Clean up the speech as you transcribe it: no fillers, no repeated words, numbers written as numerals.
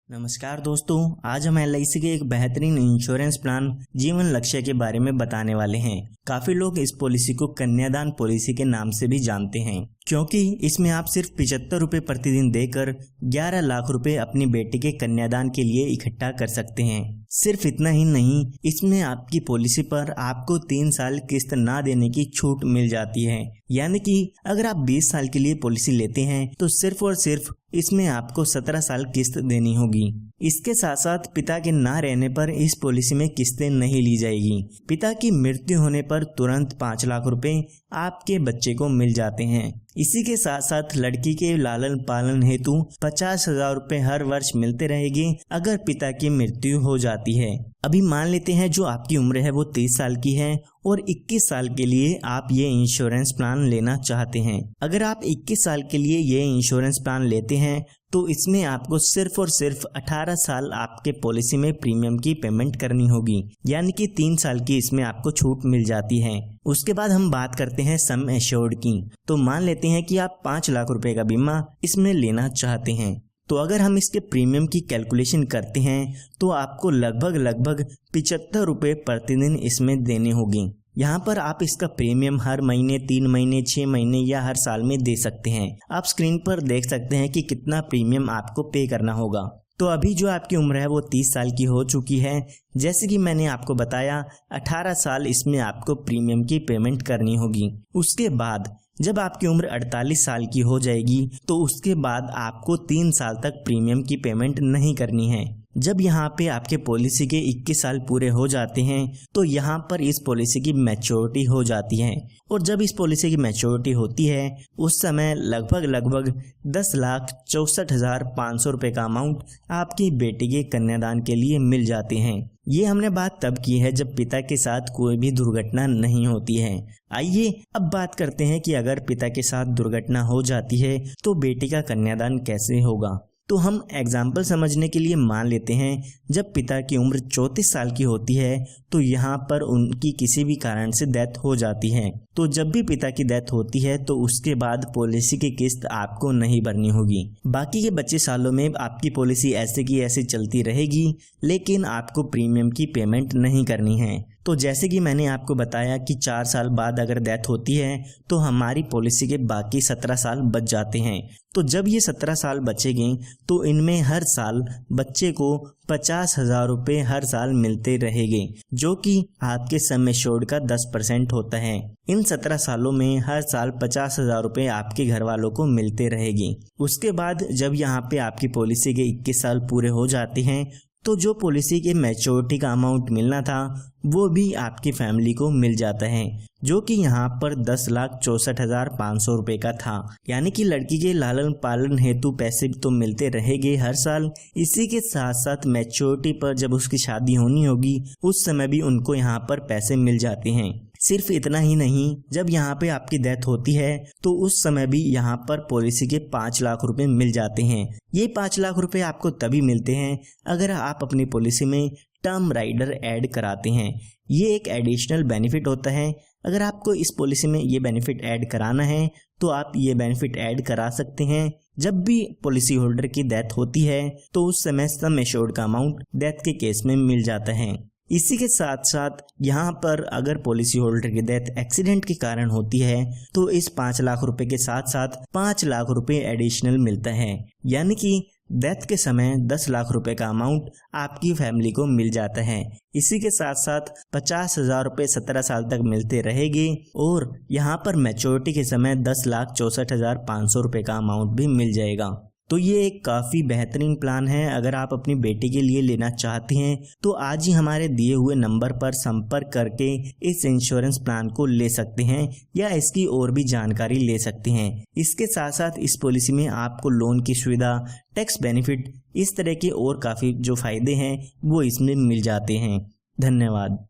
नमस्कार दोस्तों, आज हम LIC के एक बेहतरीन इंश्योरेंस प्लान जीवन लक्ष्य के बारे में बताने वाले हैं। काफी लोग इस पॉलिसी को कन्यादान पॉलिसी के नाम से भी जानते हैं, क्योंकि इसमें आप सिर्फ 75 रुपए प्रतिदिन देकर 11 लाख रुपए अपनी बेटी के कन्यादान के लिए इकट्ठा कर सकते हैं। सिर्फ इतना ही नहीं, इसमें आपकी पॉलिसी पर आपको 3 साल किस्त ना देने की छूट मिल जाती है। यानी कि अगर आप 20 साल के लिए पॉलिसी लेते हैं तो सिर्फ और सिर्फ इसमें आपको 17 साल किस्त देनी होगी। इसके साथ साथ पिता के ना रहने पर इस पॉलिसी में किस्तें नहीं ली जाएगी। पिता की मृत्यु होने पर तुरंत 5 लाख रुपए आपके बच्चे को मिल जाते हैं। इसी के साथ साथ लड़की के लालन पालन हेतु 50,000 रुपए हर वर्ष मिलते रहेंगे अगर पिता की मृत्यु हो जाती है। अभी मान लेते हैं जो आपकी उम्र है वो 30 साल की है और 21 साल के लिए आप ये इंश्योरेंस प्लान लेना चाहते हैं। अगर आप 21 साल के लिए ये इंश्योरेंस प्लान लेते हैं तो इसमें आपको सिर्फ और सिर्फ 18 साल आपके पॉलिसी में प्रीमियम की पेमेंट करनी होगी, यानी कि 3 साल की इसमें आपको छूट मिल जाती है। उसके बाद हम बात करते हैं सम एश्योर्ड की। तो मान लेते हैं कि आप 5 लाख रुपए का बीमा इसमें लेना चाहते हैं। तो अगर हम इसके प्रीमियम की कैलकुलेशन करते हैं तो आपको लगभग 75 रुपए प्रतिदिन इसमें देने होंगे। यहाँ पर आप इसका प्रीमियम हर महीने, 3 महीने, 6 महीने या हर साल में दे सकते हैं। आप स्क्रीन पर देख सकते हैं कि कितना प्रीमियम आपको पे करना होगा। तो अभी जो आपकी उम्र है वो 30 साल की हो चुकी है। जैसे कि मैंने आपको बताया, 18 साल इसमें आपको प्रीमियम की पेमेंट करनी होगी। उसके बाद जब आपकी उम्र 48 साल की हो जाएगी तो उसके बाद आपको 3 साल तक प्रीमियम की पेमेंट नहीं करनी है। जब यहाँ पे आपके पॉलिसी के 21 साल पूरे हो जाते हैं तो यहाँ पर इस पॉलिसी की मैच्योरिटी हो जाती है, और जब इस पॉलिसी की मैच्योरिटी होती है उस समय लगभग 10,64,500 रुपए का अमाउंट आपकी बेटी के कन्यादान के लिए मिल जाते हैं। ये हमने बात तब की है जब पिता के साथ कोई भी दुर्घटना नहीं होती है। आइए अब बात करते हैं कि अगर पिता के साथ दुर्घटना हो जाती है तो बेटी का कन्यादान कैसे होगा। तो हम एग्जाम्पल समझने के लिए मान लेते हैं जब पिता की उम्र 34 साल की होती है तो यहाँ पर उनकी किसी भी कारण से डेथ हो जाती है। तो जब भी पिता की डेथ होती है तो उसके बाद पॉलिसी की किस्त आपको नहीं भरनी होगी। बाकी के बचे सालों में आपकी पॉलिसी ऐसे की ऐसे चलती रहेगी, लेकिन आपको प्रीमियम की पेमेंट नहीं करनी है। तो जैसे कि मैंने आपको बताया कि 4 साल बाद अगर डेथ होती है तो हमारी पॉलिसी के बाकी 17 साल बच जाते हैं। तो जब ये 17 साल बचेंगे तो इनमें हर साल बच्चे को 50,000 रुपए हर साल मिलते रहेंगे, जो कि आपके सम एश्योर्ड का 10% होता है। इन 17 सालों में हर साल 50,000 रुपए आपके घर वालों को मिलते रहेंगे। उसके बाद जब यहाँ पे आपकी पॉलिसी के 21 साल पूरे हो जाते हैं तो जो पॉलिसी के मैच्योरिटी का अमाउंट मिलना था वो भी आपकी फैमिली को मिल जाता है, जो कि यहाँ पर 10,64,500 रुपए का था। यानी कि लड़की के लालन पालन हेतु पैसे तो मिलते रहेंगे हर साल। इसी के साथ साथ मैच्योरिटी पर जब उसकी शादी होनी होगी उस समय भी उनको यहाँ पर पैसे मिल जाते हैं। सिर्फ इतना ही नहीं, जब यहाँ पे आपकी डेथ होती है तो उस समय भी यहाँ पर पॉलिसी के 5 लाख रुपए मिल जाते हैं। ये 5 लाख रुपए आपको तभी मिलते हैं अगर आप अपनी पॉलिसी में टर्म राइडर ऐड कराते हैं। ये एक एडिशनल बेनिफिट होता है। अगर आपको इस पॉलिसी में ये बेनिफिट ऐड कराना है तो आप ये बेनिफिट ऐड करा सकते हैं। जब भी पॉलिसी होल्डर की डेथ होती है तो उस समय सम एश्योर्ड का अमाउंट डेथ के केस में मिल जाता है। इसी के साथ साथ यहाँ पर अगर पॉलिसी होल्डर की डेथ एक्सीडेंट के कारण होती है तो इस 5 लाख रुपए के साथ साथ 5 लाख रुपए एडिशनल मिलता है। यानी कि डेथ के समय 10 लाख रुपए का अमाउंट आपकी फैमिली को मिल जाता है। इसी के साथ साथ 50,000 रुपए 17 साल तक मिलते रहेंगे, और यहाँ पर मैच्योरिटी के समय 10,64,500 रुपए का अमाउंट भी मिल जाएगा। तो ये एक काफ़ी बेहतरीन प्लान है। अगर आप अपनी बेटी के लिए लेना चाहते हैं तो आज ही हमारे दिए हुए नंबर पर संपर्क करके इस इंश्योरेंस प्लान को ले सकते हैं या इसकी और भी जानकारी ले सकते हैं। इसके साथ साथ इस पॉलिसी में आपको लोन की सुविधा, टैक्स बेनिफिट, इस तरह के और काफ़ी जो फायदे हैं वो इसमें मिल जाते हैं। धन्यवाद।